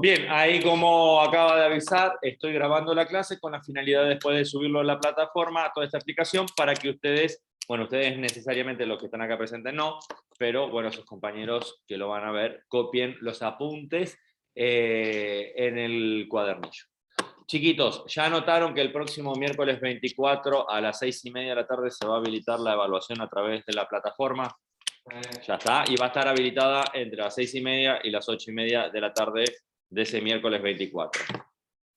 Bien, ahí como acaba de avisar, estoy grabando la clase con la finalidad después de subirlo a la plataforma, toda esta explicación, para que ustedes, bueno, ustedes necesariamente los que están acá presentes no, pero bueno, sus compañeros que lo van a ver, copien los apuntes en el cuadernillo. Chiquitos, ya notaron que el próximo miércoles 24 a las 6:30 de la tarde se va a habilitar la evaluación a través de la plataforma. Ya está, y va a estar habilitada entre las 6:30 y las 8:30 de la tarde de ese miércoles 24.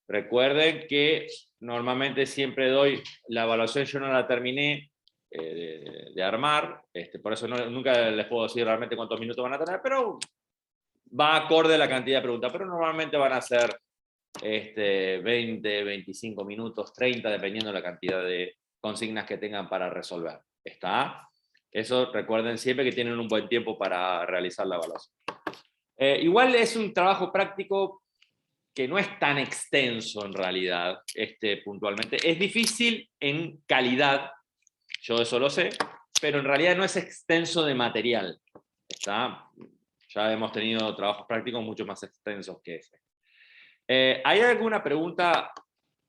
Recuerden que normalmente siempre doy la evaluación, yo no la terminé de armar, por eso nunca les puedo decir realmente cuántos minutos van a tener, pero va acorde a la cantidad de preguntas, pero normalmente van a ser 20, 25 minutos, 30, dependiendo de la cantidad de consignas que tengan para resolver. ¿Está? Eso recuerden siempre que tienen un buen tiempo para realizar la evaluación. Igual es un trabajo práctico que no es tan extenso en realidad, puntualmente. Es difícil en calidad, yo eso lo sé, pero en realidad no es extenso de material. ¿Está? Ya hemos tenido trabajos prácticos mucho más extensos que ese. ¿Hay alguna pregunta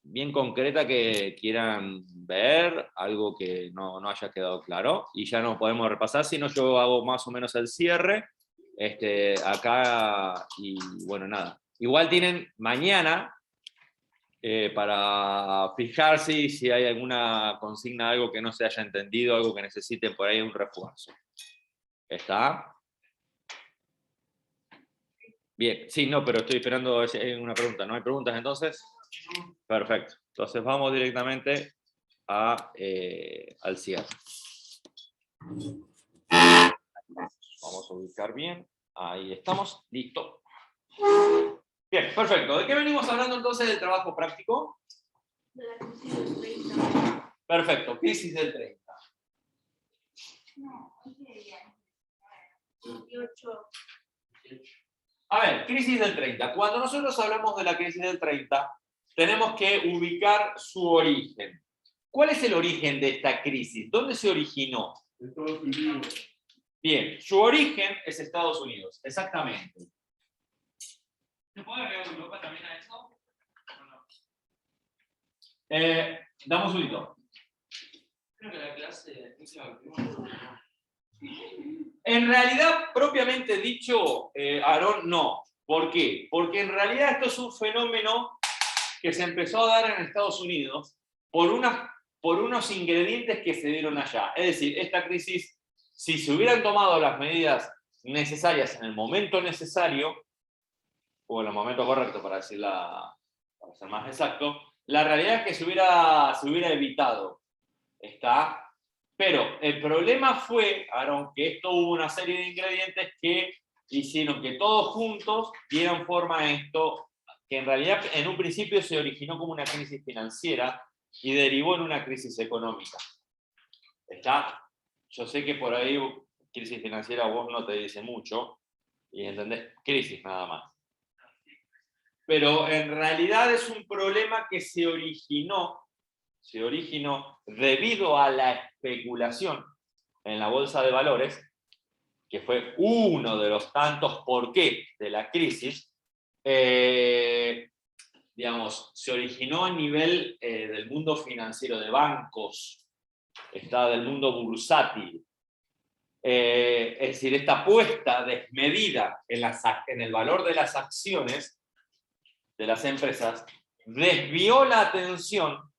bien concreta que quieran ver? Algo que no haya quedado claro. Y ya no podemos repasar, sino yo hago más o menos el cierre. Acá, y bueno, nada. Igual tienen mañana para fijarse si hay alguna consigna, algo que no se haya entendido, algo que necesiten por ahí un refuerzo. ¿Está? Bien, sí, no, pero estoy esperando una pregunta. ¿No hay preguntas entonces? Perfecto. Entonces vamos directamente al cierre. Vamos a ubicar bien. Ahí estamos. Listo. Bien, perfecto. ¿De qué venimos hablando entonces del trabajo práctico? De la crisis del 30. Perfecto, crisis del 30. No, ¿qué día? 28. A ver, crisis del 30. Cuando nosotros hablamos de la crisis del 30, tenemos que ubicar su origen. ¿Cuál es el origen de esta crisis? ¿Dónde se originó? Estados Unidos. Bien, su origen es Estados Unidos, exactamente. ¿Se puede agregar Europa también a eso? Dame un segundito. Creo que la clase... En realidad, propiamente dicho, Aarón, no. ¿Por qué? Porque en realidad esto es un fenómeno que se empezó a dar en Estados Unidos por unos ingredientes que se dieron allá. Es decir, esta crisis, si se hubieran tomado las medidas necesarias en el momento necesario, o en el momento correcto para ser más exacto, la realidad es que se hubiera evitado. ¿Está? Pero el problema fue, Aarón, que esto hubo una serie de ingredientes que hicieron que todos juntos dieran forma a esto, que en realidad en un principio se originó como una crisis financiera y derivó en una crisis económica. ¿Está? Yo sé que por ahí crisis financiera vos no te dice mucho, y entendés crisis nada más. Pero en realidad es un problema que se originó debido a la especulación en la bolsa de valores, que fue uno de los tantos porqué de la crisis. Digamos, se originó a nivel del mundo financiero, de bancos, del mundo bursátil. Es decir, esta apuesta desmedida en el valor de las acciones de las empresas desvió la atención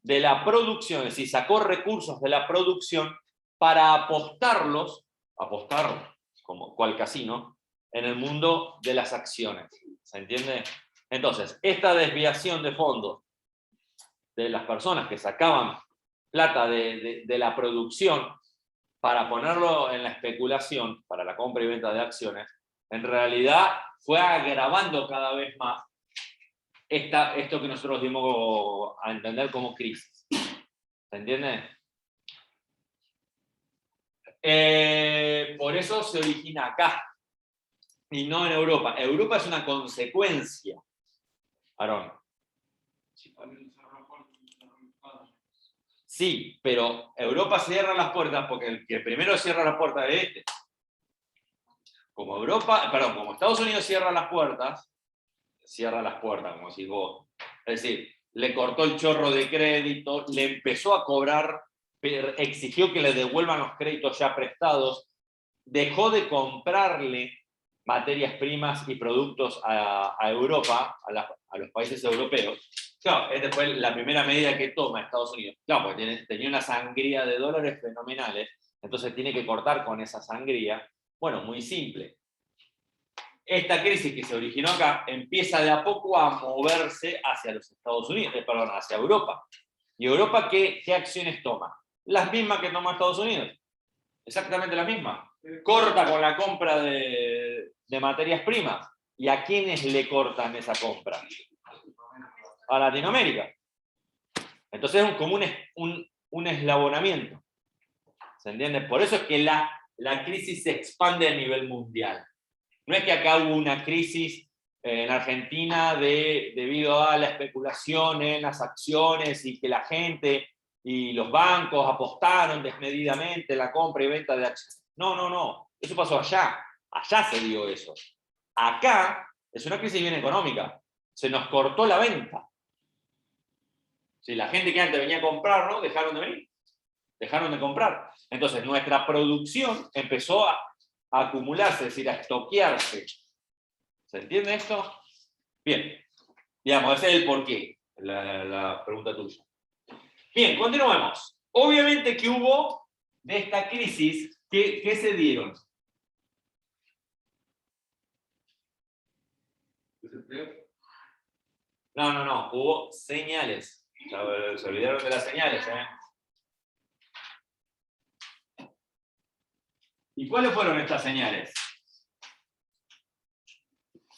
de la producción, es decir, sacó recursos de la producción para apostar como cual casino, en el mundo de las acciones. ¿Se entiende? Entonces, esta desviación de fondos de las personas que sacaban plata de la producción para ponerlo en la especulación, para la compra y venta de acciones, en realidad fue agravando cada vez más esto que nosotros dimos a entender como crisis. ¿Se entiende? Por eso se origina acá y no en Europa. Europa es una consecuencia. Aarón. Sí, pero Europa cierra las puertas porque el que primero cierra la puerta es este. como Europa, perdón, como Estados Unidos cierra las puertas, como decís vos, es decir, le cortó el chorro de crédito, le empezó a cobrar, exigió que le devuelvan los créditos ya prestados, dejó de comprarle materias primas y productos a Europa, a los países europeos. Claro, esta fue la primera medida que toma Estados Unidos. Claro, porque tenía una sangría de dólares fenomenales, entonces tiene que cortar con esa sangría. Bueno, muy simple. Esta crisis que se originó acá empieza de a poco a moverse hacia los Estados Unidos, perdón, hacia Europa. ¿Y Europa qué acciones toma? Las mismas que toma Estados Unidos. Exactamente las mismas. Corta con la compra de materias primas. ¿Y a quiénes le cortan esa compra? A Latinoamérica. Entonces es como un eslabonamiento. ¿Se entiende? Por eso es que la crisis se expande a nivel mundial. No es que acá hubo una crisis en Argentina debido a la especulación en las acciones y que la gente y los bancos apostaron desmedidamente en la compra y venta de acciones. No. Eso pasó allá. Allá se dio eso. Acá es una crisis bien económica. Se nos cortó la venta. Si la gente que antes venía a comprar, ¿no? Dejaron de venir. Dejaron de comprar. Entonces nuestra producción empezó a acumularse, es decir, a estoquearse. ¿Se entiende esto? Bien. Digamos, ese es el porqué, la pregunta tuya. Bien, continuemos. Obviamente que hubo de esta crisis, ¿qué se dieron? No, hubo señales. Se olvidaron de las señales, ¿eh? ¿Y cuáles fueron estas señales?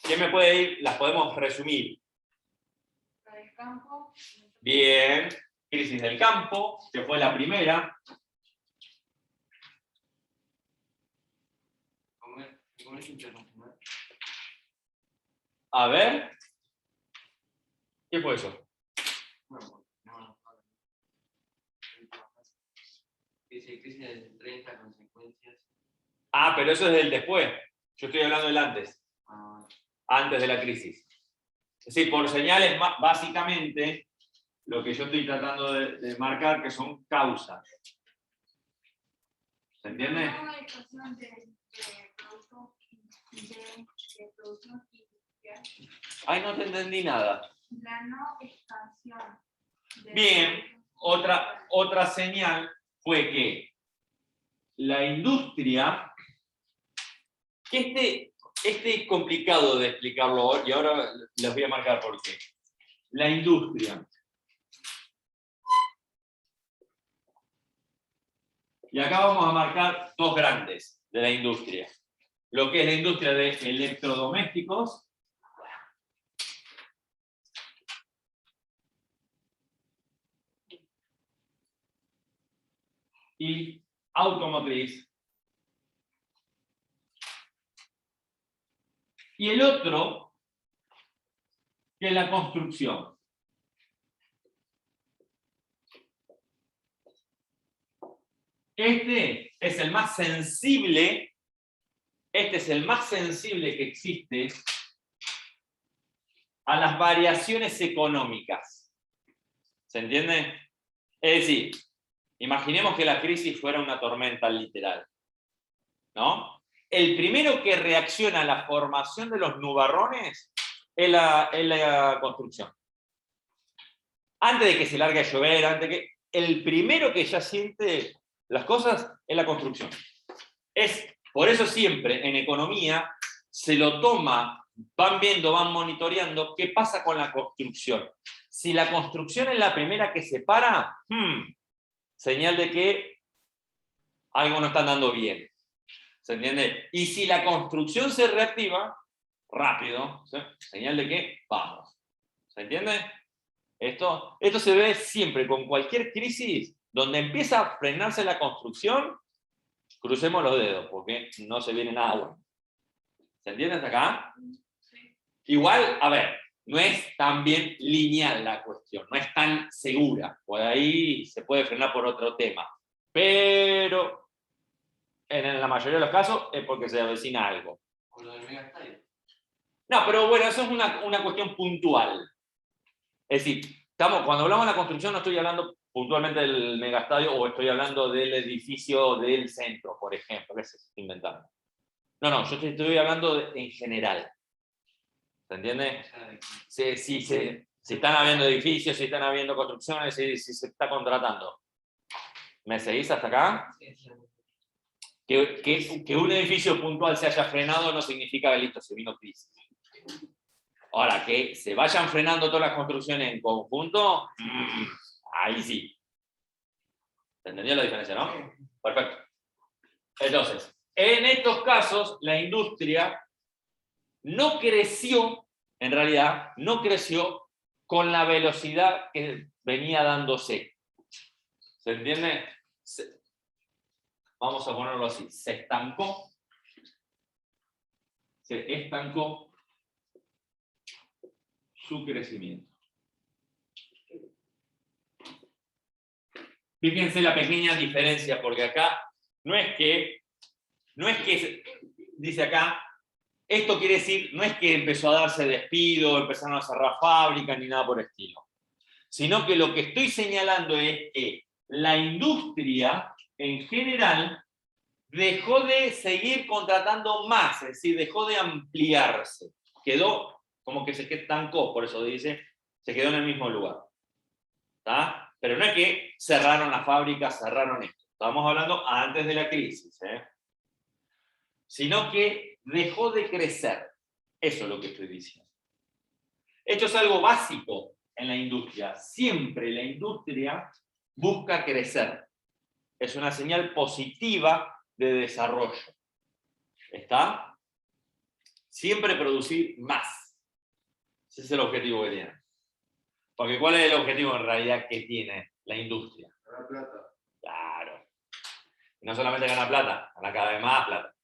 ¿Quién me puede ir? Las podemos resumir. La del campo. Bien. Crisis del campo, que fue la primera. A ver. ¿Qué fue eso? Crisis de 30 consecuencias. Ah, pero eso es del después. Yo estoy hablando del antes. Antes de la crisis. Es decir, por señales, básicamente, lo que yo estoy tratando de marcar que son causas. ¿Se entiende? No hay cuestión de productos de producción industrial. Ay, no te entendí nada. La no expansión. Bien, otra señal fue que la industria, que este es complicado de explicarlo y ahora les voy a marcar por qué. La industria. Y acá vamos a marcar dos grandes de la industria. Lo que es la industria de electrodomésticos y automotriz. Y el otro, que es la construcción. Este es el más sensible que existe a las variaciones económicas. ¿Se entiende? Es decir, imaginemos que la crisis fuera una tormenta literal, ¿no? El primero que reacciona a la formación de los nubarrones es la construcción. Antes de que se largue a llover, el primero que ya siente las cosas es la construcción. Por eso siempre en economía se lo toma, van viendo, van monitoreando qué pasa con la construcción. Si la construcción es la primera que se para, señal de que algo no está andando bien. ¿Se entiende? Y si la construcción se reactiva, rápido, ¿sí? Señal de que vamos. ¿Se entiende? Esto se ve siempre con cualquier crisis donde empieza a frenarse la construcción, crucemos los dedos, porque no se viene nada bueno. ¿Se entiende hasta acá? Igual, a ver, no es tan bien lineal la cuestión, no es tan segura. Por ahí se puede frenar por otro tema. Pero en la mayoría de los casos es porque se avecina algo. Por lo del megaestadio. No, pero bueno, eso es una cuestión puntual. Es decir, cuando hablamos de la construcción no estoy hablando puntualmente del megaestadio o estoy hablando del edificio del centro, por ejemplo, que se está inventando. No, yo te estoy hablando en general. ¿Se entiende? Si están habiendo edificios, si están habiendo construcciones, si se está contratando. ¿Me seguís hasta acá? Que un edificio puntual se haya frenado no significa que listo, se vino crisis. Ahora, que se vayan frenando todas las construcciones en conjunto, ahí sí. ¿Se entendió la diferencia, no? Perfecto. Entonces, en estos casos, la industria no creció, en realidad, no creció con la velocidad que venía dándose. ¿Se entiende? Vamos a ponerlo así. Se estancó. Se estancó su crecimiento. Fíjense la pequeña diferencia, porque acá no es que dice acá, esto quiere decir, no es que empezó a darse despido, empezaron a cerrar fábricas ni nada por el estilo, sino que lo que estoy señalando es que la industria en general dejó de seguir contratando más, es decir, dejó de ampliarse, quedó como que se estancó, por eso dice, se quedó en el mismo lugar. ¿Está? Pero no es que cerraron las fábricas, cerraron esto. Estamos hablando antes de la crisis, sino que dejó de crecer. Eso es lo que estoy diciendo. Esto es algo básico en la industria. Siempre la industria busca crecer. Es una señal positiva de desarrollo. ¿Está? Siempre producir más. Ese es el objetivo que tiene. Porque ¿cuál es el objetivo en realidad que tiene la industria? Ganar plata. Claro. Y no solamente ganar plata, ganar cada vez más plata.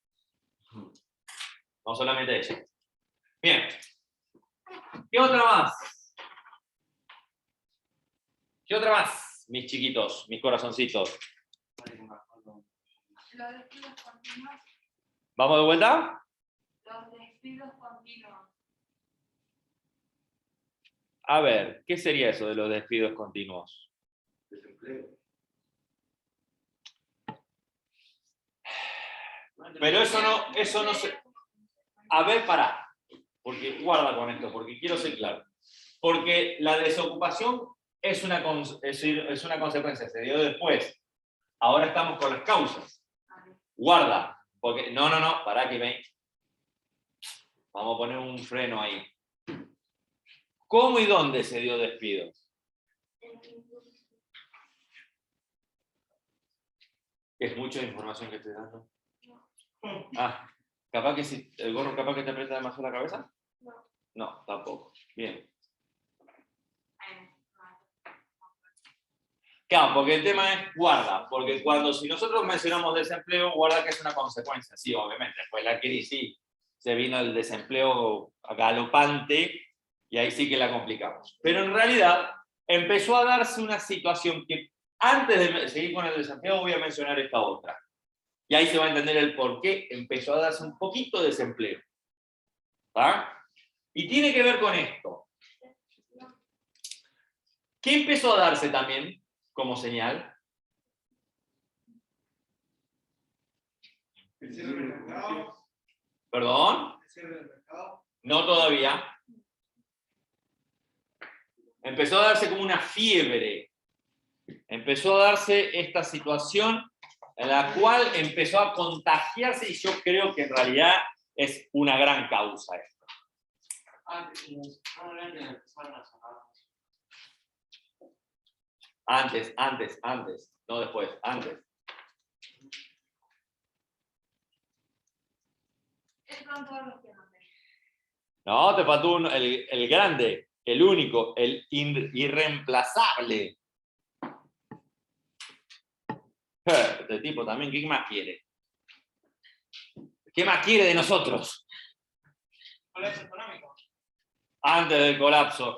No solamente eso. Bien. ¿Qué otra más? ¿Qué otra más, mis chiquitos, mis corazoncitos? Los despidos continuos. ¿Vamos de vuelta? Los despidos continuos. A ver, ¿qué sería eso de los despidos continuos? Desempleo. Pero eso no se... A ver, pará. Porque guarda con esto, porque quiero ser claro. Porque la desocupación es una consecuencia, se dio después. Ahora estamos con las causas. Guarda. Porque, no, pará que me... Vamos a poner un freno ahí. ¿Cómo y dónde se dio despidos? ¿Es mucha información que estoy dando? Ah, capaz que si el gorro capaz que te aprieta demasiado la cabeza. No, tampoco. Bien. Claro, porque el tema es guarda, porque si nosotros mencionamos desempleo, guarda que es una consecuencia, sí, obviamente. Después de la crisis se vino el desempleo galopante y ahí sí que la complicamos. Pero en realidad empezó a darse una situación que antes de seguir con el desempleo voy a mencionar esta otra. Y ahí se va a entender el por qué empezó a darse un poquito de desempleo. ¿Va? Y tiene que ver con esto. ¿Qué empezó a darse también como señal? ¿El cierre del mercado? ¿Perdón? ¿El cierre del mercado? No todavía. Empezó a darse como una fiebre. Empezó a darse esta situación en la cual empezó a contagiarse y yo creo que en realidad es una gran causa esto. Antes, no después, antes. Son todos los que no sé. No, te faltó el grande, el único, el irreemplazable. Este tipo también, ¿qué más quiere? ¿Qué más quiere de nosotros? Colapso económico. Antes del colapso.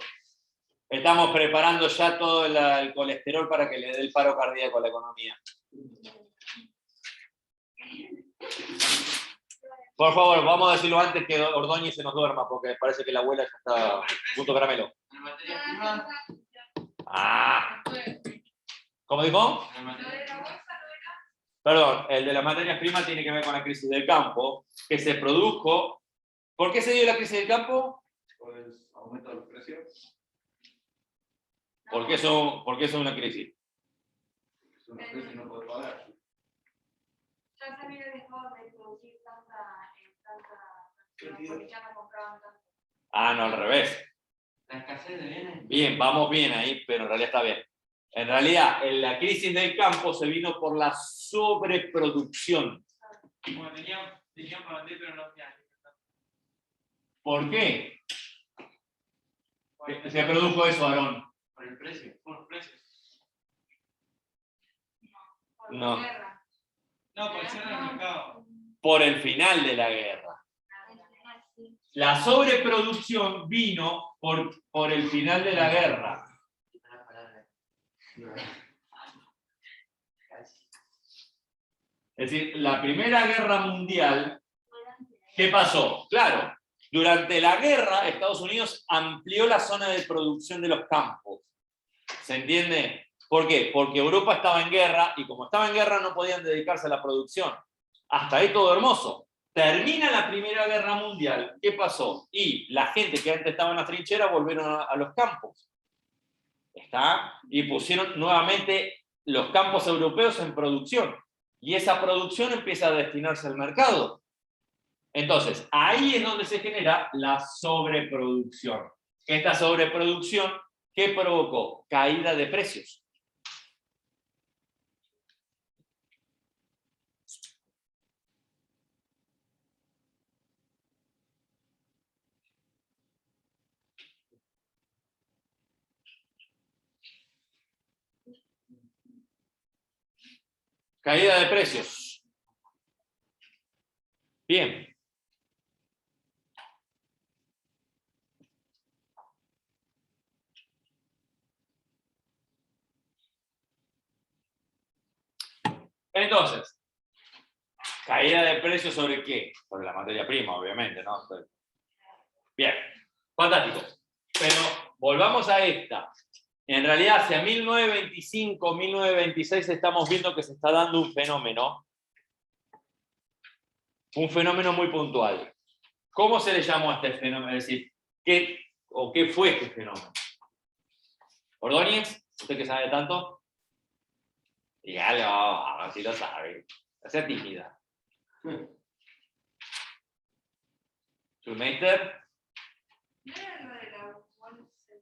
Estamos preparando ya todo el colesterol para que le dé el paro cardíaco a la economía. Por favor, vamos a decirlo antes que Ordóñez se nos duerma, porque parece que la abuela ya está punto caramelo. En materia prima, Ah, ¿cómo dijo? en Lo materia de la prima, bolsa no era. Perdón, el de las materias primas tiene que ver con la crisis del campo, que se produjo. ¿Por qué se dio la crisis del campo? Por el aumento de los precios. ¿Por qué es una crisis? Es una empresa y no puede pagar. Ya se había dejado de producir tanta Cantidad. porque ya no compraban tanto. Ah, no, al revés. la escasez de bienes. Bien, vamos bien ahí, pero en realidad está bien. En realidad, en la crisis del campo se vino por la sobreproducción. Bueno, tenían para vender, pero no tenían. ¿Por qué se produjo eso, Aarón? Por el precio. Por los precios. Por No. la guerra. No, por el cierre del mercado. Por el final de la guerra. La sobreproducción vino por el final de la guerra. Una palabra. Casi. Es decir, la Primera Guerra Mundial, ¿qué pasó? Claro, durante la guerra Estados Unidos amplió la zona de producción de los campos. ¿Se entiende? ¿Por qué? Porque Europa estaba en guerra y como estaba en guerra no podían dedicarse a la producción. Hasta ahí todo hermoso. Termina la Primera Guerra Mundial, ¿qué pasó? Y la gente que antes estaba en las trincheras volvieron a los campos. ¿Está? Y pusieron nuevamente los campos europeos en producción. Y esa producción empieza a destinarse al mercado. Entonces, ahí es donde se genera la sobreproducción. Esta sobreproducción, ¿qué provocó? Caída de precios. Caída de precios. Bien. Entonces, caída de precios ¿sobre qué? Sobre la materia prima, obviamente, ¿no? Bien, fantástico. Pero volvamos a esta. En realidad, hacia 1925, 1926 estamos viendo que se está dando un fenómeno muy puntual. ¿Cómo se le llamó a este fenómeno? Es decir, ¿qué fue este fenómeno? ¿Ordóñez? ¿Usted que sabe tanto? Dígalo, a ver si lo sabe. No sea tímida. ¿Schulmeister? ¿No era lo de la bolsa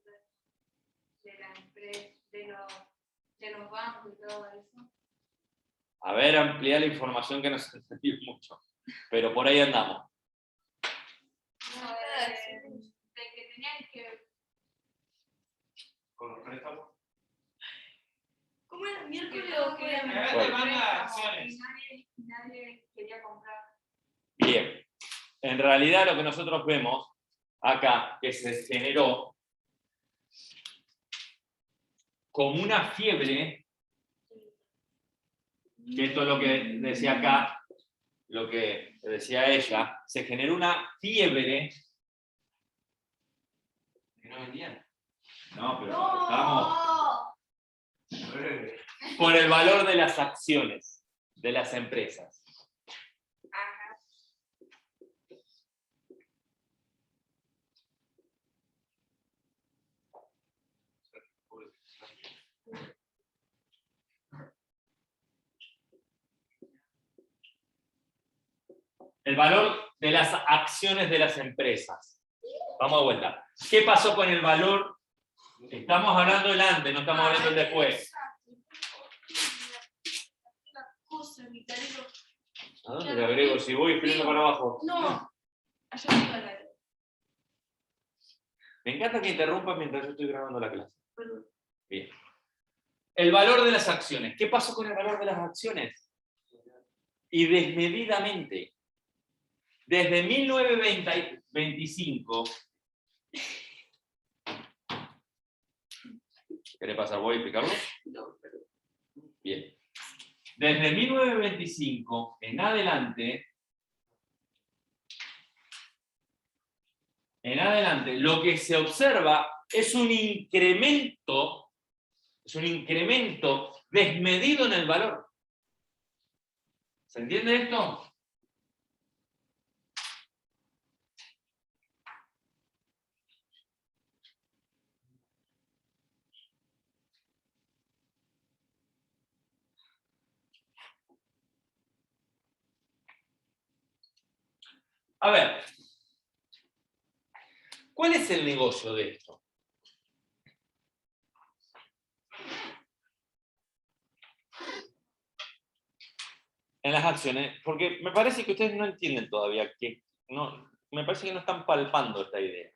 de la empresa, de los bancos y todo eso? A ver, ampliar la información que no se entendió mucho. Pero por ahí andamos. No, de que tenían que. Con los préstamos. ¿Cómo era? ¿Miércoles Que o todos qué? podían Bueno. vender Demanda préstamos acciones. y nadie quería comprar. Bien. En realidad lo que nosotros vemos acá, que se generó como una fiebre, que esto es lo que decía acá, lo que decía ella, se generó una fiebre. Que no vendían. No, pero ¡No! estamos por el valor de las acciones de las empresas. Ajá. El valor de las acciones de las empresas. Vamos de vuelta. ¿Qué pasó con el valor? Estamos hablando del antes, no estamos hablando del después. La cosa, mi cariño. ¿A dónde le agrego? Si voy escribiendo para abajo. No. Allá arriba la. Me encanta que interrumpas mientras yo estoy grabando la clase. Perdón. Bien. El valor de las acciones. ¿Qué pasó con el valor de las acciones? Y desmedidamente. Desde 1925. ¿Qué le pasa? ¿Voy a explicarlo? No, perdón. Bien. Desde 1925 en adelante, en adelante, lo que se observa es un incremento desmedido en el valor. ¿Se entiende esto? A ver, ¿cuál es el negocio de esto? En las acciones, porque me parece que ustedes no entienden todavía, me parece que no están palpando esta idea.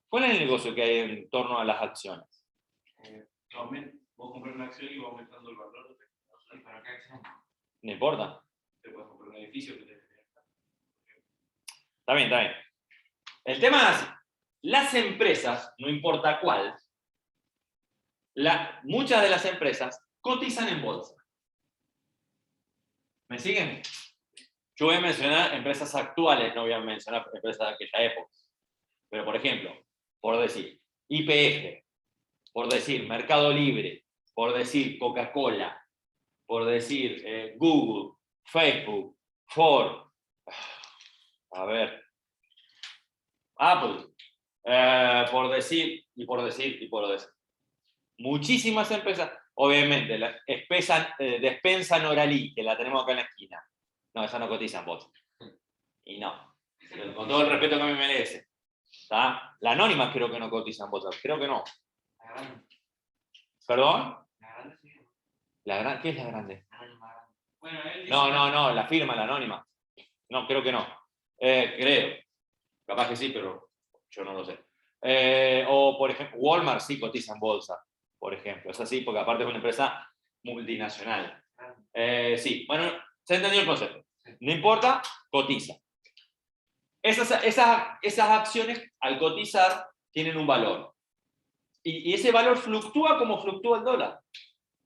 ¿Cuál es el negocio que hay en torno a las acciones? Vos compras una acción y va aumentando el valor de ¿Y para qué acción? No importa. te puedes comprar un edificio que te Está bien, está bien. El tema es así. Las empresas, no importa cuál, muchas de las empresas cotizan en bolsa. ¿Me siguen? Yo voy a mencionar empresas actuales, no voy a mencionar empresas de aquella época. Pero, por ejemplo, por decir YPF, por decir Mercado Libre, por decir Coca-Cola, por decir Google, Facebook, Ford, a ver, Apple, por decir. Muchísimas empresas, obviamente, Despensa Noralí, que la tenemos acá en la esquina. No, esa no cotiza en bolsa. Y no, con todo el respeto que me merece. ¿Está? La Anónima creo que no cotiza en bolsa, creo que no. La grande. ¿Perdón? La grande sí. ¿Qué es la grande? Anónima grande. Bueno, él dice No, la firma, la Anónima. No, creo que no. Creo. Capaz que sí, pero yo no lo sé. O, por ejemplo, Walmart sí cotiza en bolsa, por ejemplo. Es así, porque aparte es una empresa multinacional. Sí, bueno, se entendió el concepto. No importa, cotiza. Esas acciones, al cotizar, tienen un valor. Y ese valor fluctúa como fluctúa el dólar.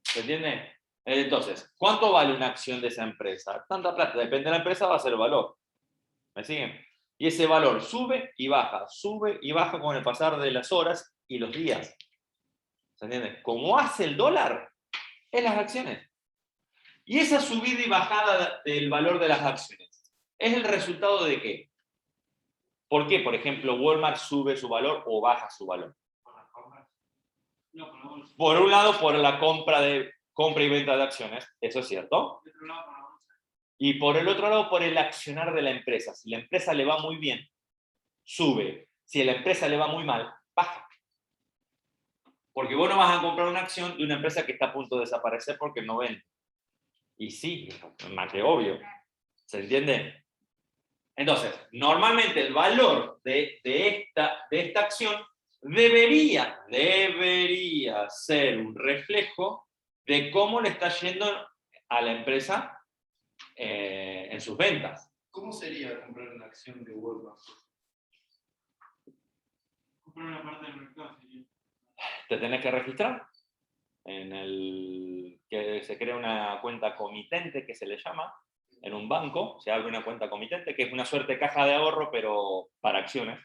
¿Se entiende? Entonces, ¿cuánto vale una acción de esa empresa? Tanta plata. Depende de la empresa, va a ser el valor. ¿Me siguen? Y ese valor sube y baja con el pasar de las horas y los días. ¿Se entiende? Como hace el dólar en las acciones. Y esa subida y bajada del valor de las acciones, ¿es el resultado de qué? ¿Por qué, por ejemplo, Walmart sube su valor o baja su valor? Por las compras. no, por la bolsa. Por un lado, por la compra y venta de acciones, eso es cierto. De otro lado, por la bolsa. Y por el otro lado, por el accionar de la empresa. Si la empresa le va muy bien, sube. Si a la empresa le va muy mal, baja. Porque vos no vas a comprar una acción de una empresa que está a punto de desaparecer porque no vende. Y sí, más que obvio. ¿Se entiende? Entonces, normalmente el valor de esta acción debería ser un reflejo de cómo le está yendo a la empresa en sus ventas. ¿Cómo sería comprar una acción de Walmart? Comprar una parte del mercado sería. Te tenés que registrar que se crea una cuenta comitente, que se le llama, en un banco, se abre una cuenta comitente, que es una suerte de caja de ahorro, pero para acciones.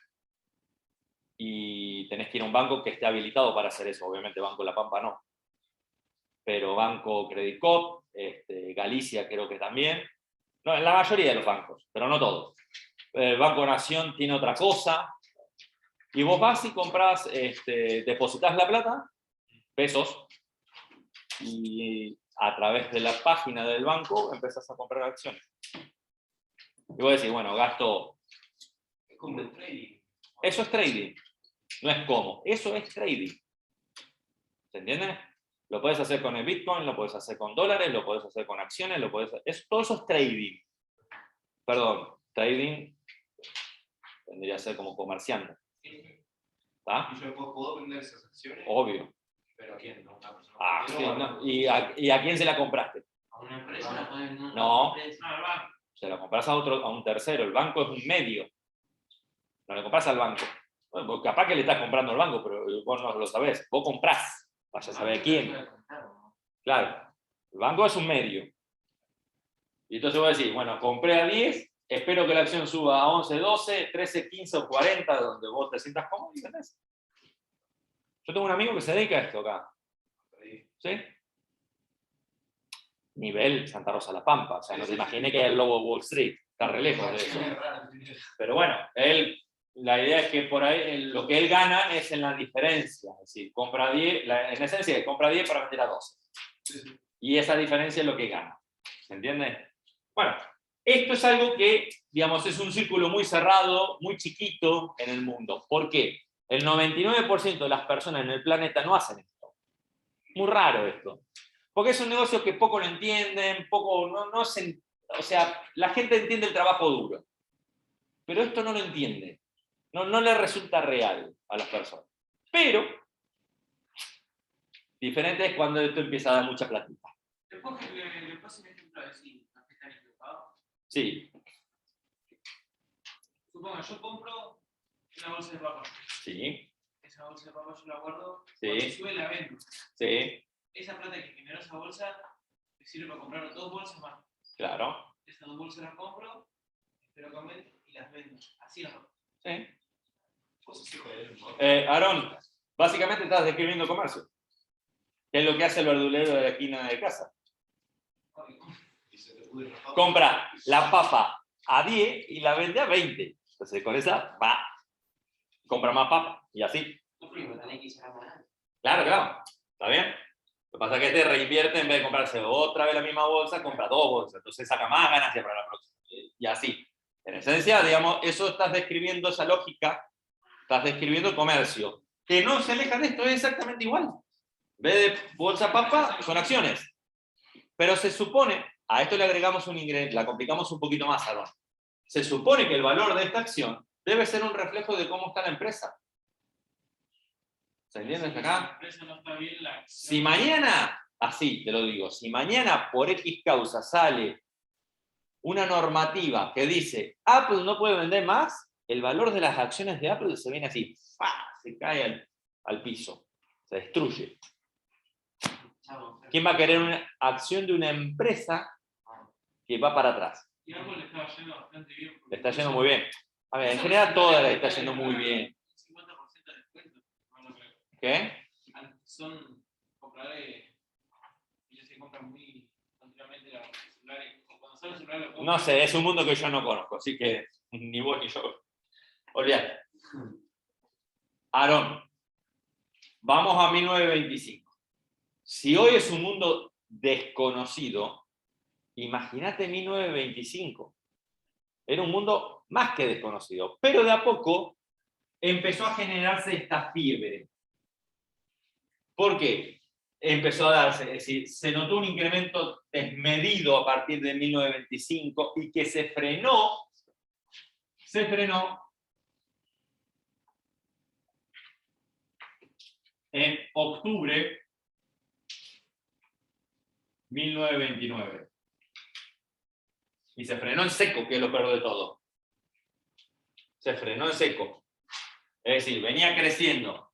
Y tenés que ir a un banco que esté habilitado para hacer eso. Obviamente Banco La Pampa no. Pero Banco Credit Coop, Galicia creo que también. No, en la mayoría de los bancos, pero no todos. Banco Nación tiene otra cosa. Y vos vas y compras, depositas la plata, pesos, y a través de la página del banco empezás a comprar acciones. Y vos decís, bueno, gasto. Es como el trading. Eso es trading. No es como, eso es trading. ¿Se entiende? Lo puedes hacer con el Bitcoin, lo puedes hacer con dólares, lo puedes hacer con acciones, todo eso es trading. Perdón, trading tendría que ser como comerciante. ¿Está? Y yo después puedo vender esas acciones. Obvio. ¿Pero a quién? ¿No? Una persona. Ah, que sí, no, no. ¿Y a quién se la compraste? A una empresa. La ponen en una No. empresa. Ah, va. Se la compras a un tercero. El banco es un medio. No le compras al banco. Bueno, pues capaz que le estás comprando al banco, pero vos no lo sabés. Vos comprás. Vaya a saber quién. Claro. El banco es un medio. Y entonces vos decís, bueno, compré a 10, espero que la acción suba a 11, 12, 13, 15 o 40, donde vos te sientas cómodo y vendés. Yo tengo un amigo que se dedica a esto acá. ¿Sí? Nivel Santa Rosa La Pampa. O sea, no te imaginé que es el lobo de Wall Street. Está re lejos de eso. Pero bueno, la idea es que por ahí lo que él gana es en la diferencia. Es decir, compra 10, en esencia, compra 10 para vender a 12. Y esa diferencia es lo que gana. ¿Se entiende? Bueno, esto es algo que, digamos, es un círculo muy cerrado, muy chiquito en el mundo. ¿Por qué? El 99% de las personas en el planeta no hacen esto. Muy raro esto. Porque es un negocio que poco lo entienden, poco, o sea, la gente entiende el trabajo duro. Pero esto no lo entiende. No le resulta real a las personas. Pero, diferente es cuando esto empieza a dar mucha platita. Después que le pasen el ejemplo a decir, ¿no están equivocados? Sí. Supongo, yo compro una bolsa de papas. Sí. Esa bolsa de papas yo la guardo, Sí. cuando sube la vendo. Sí. Esa plata que generó esa bolsa me sirve para comprar 2 bolsas más. Claro. Esas 2 bolsas las compro, espero que aumenten y las vendo. Así no. Sí. Vos sos hijo de él, ¿no? Aarón, básicamente estás describiendo comercio. ¿Qué es lo que hace el verdulero de la esquina de casa? Y se te pudre la papa. Compra la papa a 10 y la vende a 20. Entonces con esa va. Compra más papa y así. Claro. ¿Está bien? Lo que pasa es que te reinvierte, en vez de comprarse otra vez la misma bolsa, compra 2 bolsas. Entonces saca más ganancia para la próxima. Y así. En esencia, digamos, eso estás describiendo esa lógica, estás describiendo comercio. Que no se aleja de esto, es exactamente igual. En vez de bolsa papa, son acciones. Pero se supone, a esto le agregamos un ingrediente, la complicamos un poquito más, Aarón. Se supone que el valor de esta acción debe ser un reflejo de cómo está la empresa. ¿Se entiende hasta acá? Si la empresa no está bien, la acción. Si mañana, así te lo digo, si mañana por X causa sale una normativa que dice Apple no puede vender más, el valor de las acciones de Apple se viene así, ¡fua! Se cae al piso, se destruye. ¿Quién va a querer una acción de una empresa que va para atrás? Y Apple le estaba yendo bastante bien. Le está yendo muy bien. A ver, en general toda le está yendo muy bien. 50% de descuento. No lo creo. ¿Qué? Son compradores, ellos se compran muy continuamente los celulares. Cuando sale el celular lo compran. No sé, es un mundo que yo no conozco, así que ni vos ni yo. Olvídate. Aarón, vamos a 1925. Si hoy es un mundo desconocido, imagínate 1925. Era un mundo más que desconocido, pero de a poco empezó a generarse esta fiebre. ¿Por qué? Empezó a darse, es decir, se notó un incremento desmedido a partir de 1925 y que se frenó en octubre 1929. Y se frenó en seco, que es lo peor de todo. Se frenó en seco. Es decir, venía creciendo.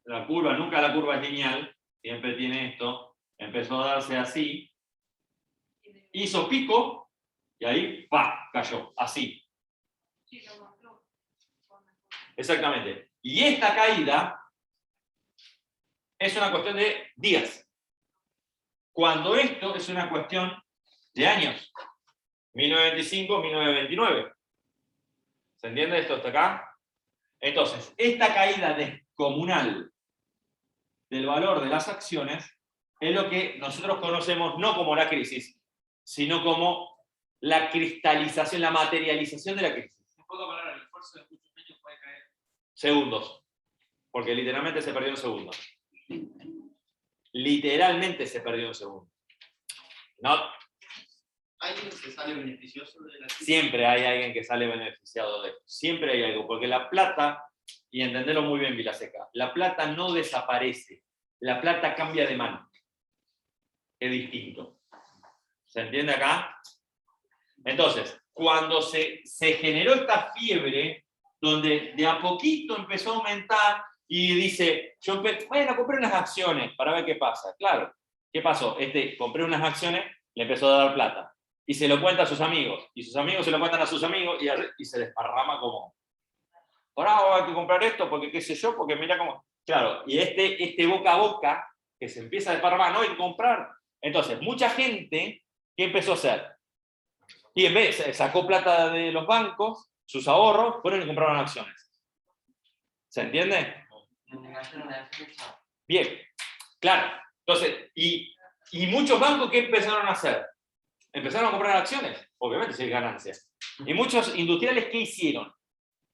La curva, nunca la curva es lineal, siempre tiene esto. Empezó a darse así. Hizo pico y ahí, ¡pa!, cayó. Así. Sí, lo mostró. Exactamente. Y esta caída es una cuestión de días. Cuando esto es una cuestión de años. 1925, 1929. ¿Se entiende esto hasta acá? Entonces, esta caída descomunal del valor de las acciones es lo que nosotros conocemos no como la crisis, sino como la cristalización, la materialización de la crisis. En pocas palabras, el esfuerzo de muchos años puede caer. Segundos. Porque literalmente se perdió en segundos. Literalmente se perdió en segundos. No, ¿Alguien se sale beneficioso de la crisis? siempre hay alguien que sale beneficiado de esto. Siempre hay algo. Porque la plata, y entenderlo muy bien, Vilaseca, la plata no desaparece. La plata cambia de mano. Es distinto. ¿Se entiende acá? Entonces, cuando se generó esta fiebre, donde de a poquito empezó a aumentar y dice, bueno, compré unas acciones para ver qué pasa. Claro, ¿qué pasó? Compré unas acciones, le empezó a dar plata. y se lo cuenta a sus amigos, y sus amigos se lo cuentan a sus amigos, y se desparrama como, ahora hay que comprar esto, porque qué sé yo, porque mira cómo... Claro, y este boca a boca, que se empieza a desparramar, no hay que comprar. Entonces, mucha gente, ¿qué empezó a hacer? Y en vez, sacó plata de los bancos, sus ahorros, fueron y compraron acciones. ¿Se entiende? Bien, claro. Entonces, y muchos bancos, ¿qué empezaron a hacer? Empezaron a comprar acciones, obviamente si hay ganancias. Y muchos industriales, ¿qué hicieron?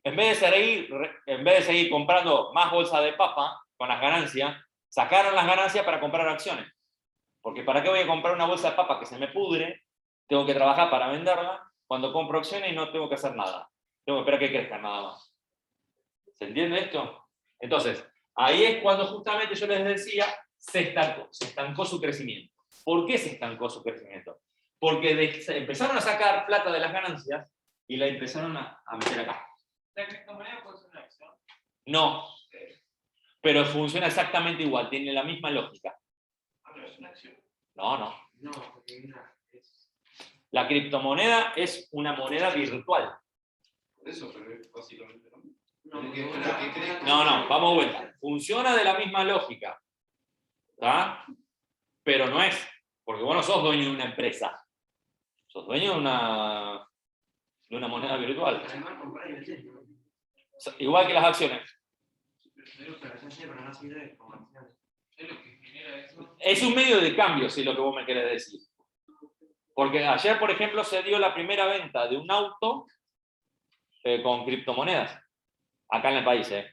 En vez de seguir comprando más bolsas de papa con las ganancias, sacaron las ganancias para comprar acciones. Porque ¿para qué voy a comprar una bolsa de papa que se me pudre? Tengo que trabajar para venderla. Cuando compro acciones no tengo que hacer nada. Tengo que esperar que crezcan nada más. ¿Se entiende esto? Entonces, ahí es cuando justamente yo les decía, se estancó su crecimiento. ¿Por qué se estancó su crecimiento? Porque empezaron a sacar plata de las ganancias y la empezaron a meter acá. ¿La criptomoneda puede ser una acción? No, pero funciona exactamente igual, tiene la misma lógica. Ah, no es una acción. No. No, porque La criptomoneda es una moneda virtual. por eso, pero es básicamente lo mismo. No, vamos a vuelta. Funciona de la misma lógica. ¿Está? Pero no es, porque vos no sos dueño de una empresa. Sos dueño de una moneda virtual. Igual que las acciones. Es lo que genera eso. Es un medio de cambio, si es lo que vos me querés decir. Porque ayer, por ejemplo, se dio la primera venta de un auto con criptomonedas. Acá en el país, en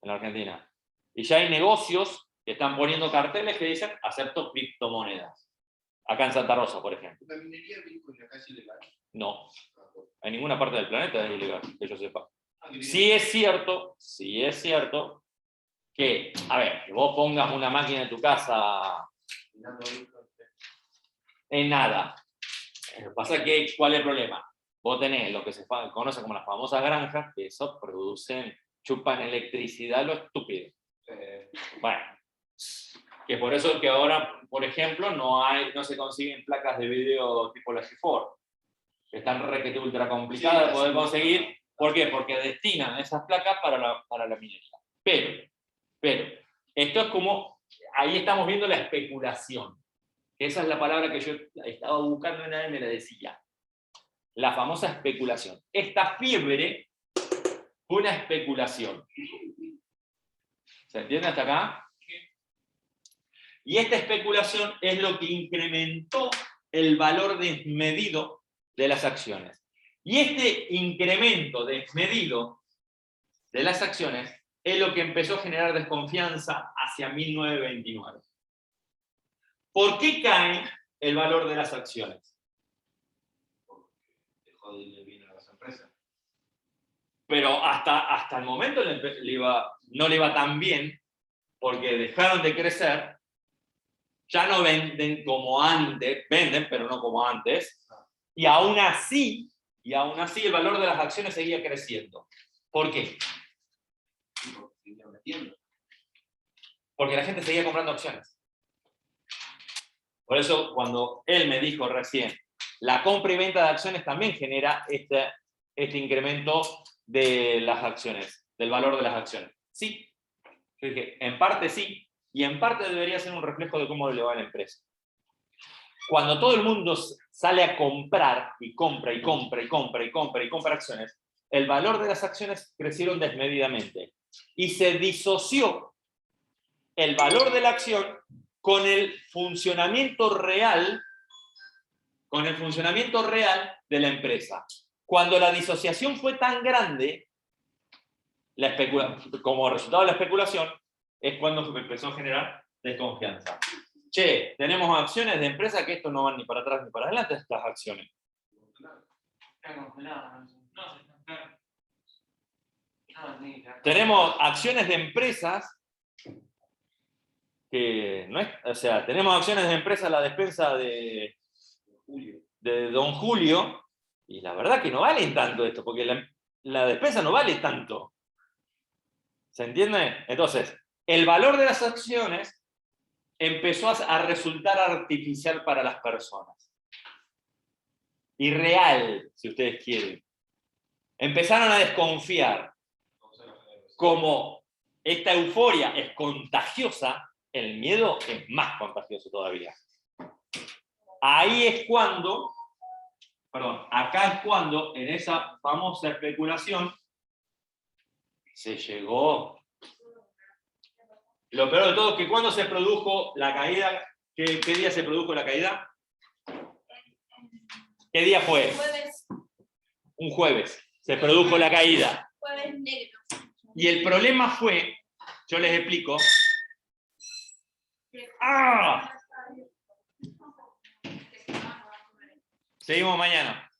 la Argentina. Y ya hay negocios que están poniendo carteles que dicen acepto criptomonedas. Acá en Santa Rosa, por ejemplo. ¿La minería de Bitcoin acá es ilegal? No. En ninguna parte del planeta es ilegal, que yo sepa. Ah, bien. Sí es cierto que, a ver, que vos pongas una máquina en tu casa en nada. Pasa que, ¿cuál es el problema? Vos tenés lo que se conoce como las famosas granjas, que eso chupan electricidad lo estúpido. Bueno, que por eso que ahora, por ejemplo, no se consiguen placas de video tipo la GeForce, que están requete ultra complicadas de poder conseguir. ¿Por qué? Porque destinan esas placas para la minería. Pero, esto es como, ahí estamos viendo la especulación. Esa es la palabra que yo estaba buscando y nadie me la decía. La famosa especulación. Esta fiebre fue una especulación. ¿Se entiende hasta acá? Y esta especulación es lo que incrementó el valor desmedido de las acciones. Y este incremento desmedido de las acciones es lo que empezó a generar desconfianza hacia 1929. ¿Por qué cae el valor de las acciones? Dejó de irle bien a las empresas. Pero hasta el momento no le iba tan bien, porque dejaron de crecer, ya no venden como antes, venden, pero no como antes, y aún así el valor de las acciones seguía creciendo. ¿Por qué? Porque la gente seguía comprando acciones. Por eso, cuando él me dijo recién, la compra y venta de acciones también genera este incremento de las acciones, del valor de las acciones. Sí, yo dije, en parte sí, y en parte debería ser un reflejo de cómo le va a la empresa. Cuando todo el mundo sale a comprar, y compra acciones, el valor de las acciones crecieron desmedidamente. Y se disoció el valor de la acción con el funcionamiento real de la empresa. Cuando la disociación fue tan grande, como resultado de la especulación, es cuando empezó a generar desconfianza. Che, tenemos acciones de empresas que esto no van ni para atrás ni para adelante, estas acciones. Está congelada. No, se estancaron. Tenemos acciones de empresas que no es, o sea, tenemos acciones de empresas a la despensa de Don Julio, y la verdad que no valen tanto esto, porque la despensa no vale tanto. ¿Se entiende? Entonces, el valor de las acciones empezó a resultar artificial para las personas. irreal, si ustedes quieren. Empezaron a desconfiar. Como esta euforia es contagiosa, el miedo es más contagioso todavía. Ahí es cuando, acá es cuando, en esa famosa especulación, se llegó. Lo peor de todo es que cuando se produjo la caída, ¿qué día se produjo la caída? ¿Qué día fue? Jueves, Un jueves. Se produjo la caída. jueves negro. Y el problema fue, yo les explico. ¡Ah! Seguimos mañana.